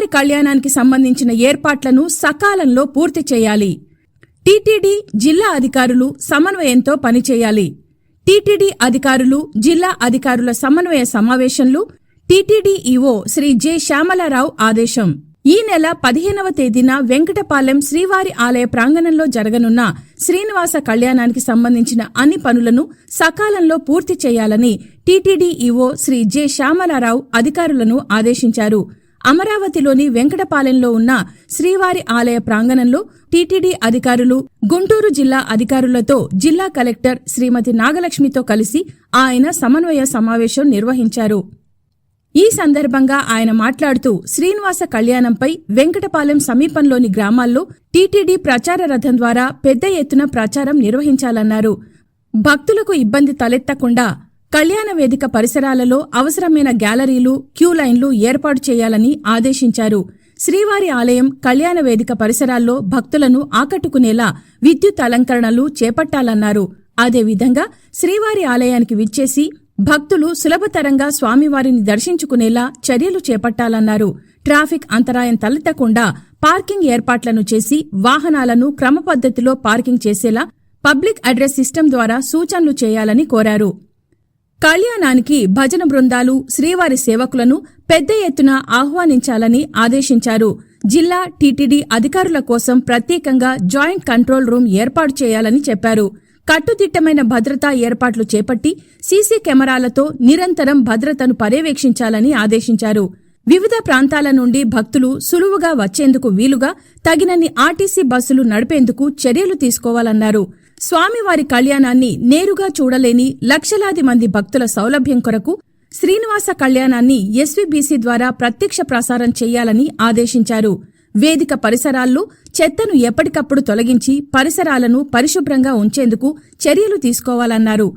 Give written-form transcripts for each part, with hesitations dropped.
శ్రీవారి కళ్యాణానికి సంబంధించిన ఏర్పాట్లను సకాలంలో పూర్తి చేయాలి. టీటీడీ జిల్లా అధికారులు సమన్వయంతో పనిచేయాలి. టీటీడీ అధికారులు జిల్లా అధికారుల సమన్వయ సమావేశంలో టీటీడీ ఈవో శ్రీ జె శ్యామలారావు ఆదేశం. ఈ నెల 15వ తేదీన వెంకటపాలెం శ్రీవారి ఆలయ ప్రాంగణంలో జరగనున్న శ్రీనివాస కళ్యాణానికి సంబంధించిన అన్ని పనులను సకాలంలో పూర్తి చేయాలని టీటీడీ ఈవో శ్రీ జె శ్యామలారావు అధికారులను ఆదేశించారు. అమరావతిలోని వెంకటపాలెంలో ఉన్న శ్రీవారి ఆలయ ప్రాంగణంలో టీటీడీ అధికారులు, గుంటూరు జిల్లా అధికారులతో జిల్లా కలెక్టర్ శ్రీమతి నాగలక్ష్మితో కలిసి ఆయన సమన్వయ సమావేశం నిర్వహించారు. ఈ సందర్భంగా ఆయన మాట్లాడుతూ శ్రీనివాస కళ్యాణంపై వెంకటపాలెం సమీపంలోని గ్రామాల్లో టీటీడీ ప్రచార రథం ద్వారా పెద్ద ఎత్తున ప్రచారం నిర్వహించాలన్నారు. భక్తులకు ఇబ్బంది తలెత్తకుండా కళ్యాణ వేదిక పరిసరాలలో అవసరమైన గ్యాలరీలు, క్యూ లైన్లు ఏర్పాటు చేయాలని ఆదేశించారు. శ్రీవారి ఆలయం, కళ్యాణ వేదిక పరిసరాల్లో భక్తులను ఆకట్టుకునేలా విద్యుత్ అలంకరణలు చేపట్టాలన్నారు. అదేవిధంగా శ్రీవారి ఆలయానికి విచ్చేసి భక్తులు సులభతరంగా స్వామివారిని దర్శించుకునేలా చర్యలు చేపట్టాలన్నారు. ట్రాఫిక్ అంతరాయం తలెత్తకుండా పార్కింగ్ ఏర్పాట్లను చేసి వాహనాలను క్రమపద్ధతిలో పార్కింగ్ చేసేలా పబ్లిక్ అడ్రస్ సిస్టమ్ ద్వారా సూచనలు చేయాలని కోరారు. కళ్యాణానికి భజన బృందాలు, శ్రీవారి సేవకులను పెద్ద ఎత్తున ఆహ్వానించాలని ఆదేశించారు. జిల్లా టీటీడీ అధికారుల కోసం ప్రత్యేకంగా జాయింట్ కంట్రోల్ రూమ్ ఏర్పాటు చేయాలని చెప్పారు. కట్టుదిట్టమైన భద్రతా ఏర్పాట్లు చేపట్టి సీసీ కెమెరాలతో నిరంతరం భద్రతను పర్యవేక్షించాలని ఆదేశించారు. వివిధ ప్రాంతాల నుండి భక్తులు సులువుగా వచ్చేందుకు వీలుగా తగినన్ని ఆర్టీసీ బస్సులు నడిపేందుకు చర్యలు తీసుకోవాలన్నారు. స్వామివారి కళ్యాణాన్ని నేరుగా చూడలేని లక్షలాది మంది భక్తుల సౌలభ్యం కొరకు శ్రీనివాస కళ్యాణాన్ని ఎస్వీబీసీ ద్వారా ప్రత్యక్ష ప్రసారం చేయాలని ఆదేశించారు. వేదిక పరిసరాల్లో చెత్తను ఎప్పటికప్పుడు తొలగించి పరిసరాలను పరిశుభ్రంగా ఉంచేందుకు చర్యలు తీసుకోవాలన్నారు.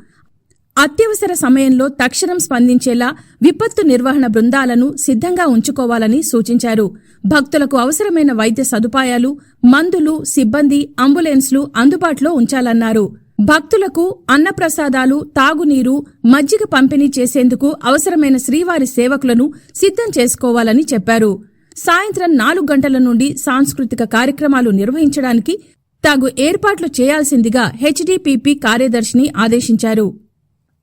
అత్యవసర సమయంలో తక్షణం స్పందించేలా విపత్తు నిర్వహణ బృందాలను సిద్ధంగా ఉంచుకోవాలని సూచించారు. భక్తులకు అవసరమైన వైద్య సదుపాయాలు, మందులు, సిబ్బంది, అంబులెన్స్లు అందుబాటులో ఉంచాలన్నారు. భక్తులకు అన్నప్రసాదాలు, తాగునీరు, మజ్జిగ పంపిణీ చేసేందుకు అవసరమైన శ్రీవారి సేవకులను సిద్ధం చేసుకోవాలని చెప్పారు. సాయంత్రం 4 గంటల నుండి సాంస్కృతిక కార్యక్రమాలు నిర్వహించడానికి తగు ఏర్పాట్లు చేయాల్సిందిగా హెచ్డీపీపీ కార్యదర్శిని ఆదేశించారు.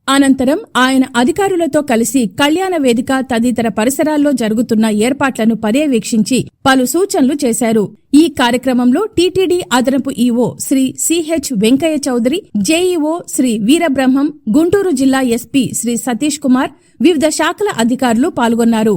అనంతరం ఆయన అధికారులతో కలిసి కళ్యాణ వేదిక తదితర పరిసరాల్లో జరుగుతున్న ఏర్పాట్లను పర్యవేక్షించి పలు సూచనలు చేశారు. ఈ కార్యక్రమంలో టీటీడీ అదనపు EO Shri CH Venkaiah Chowdary, JEO Shri Veerabrahmam, Guntur జిల్లా ఎస్పీ శ్రీ సతీష్ కుమార్, వివిధ శాఖల అధికారులు పాల్గొన్నారు.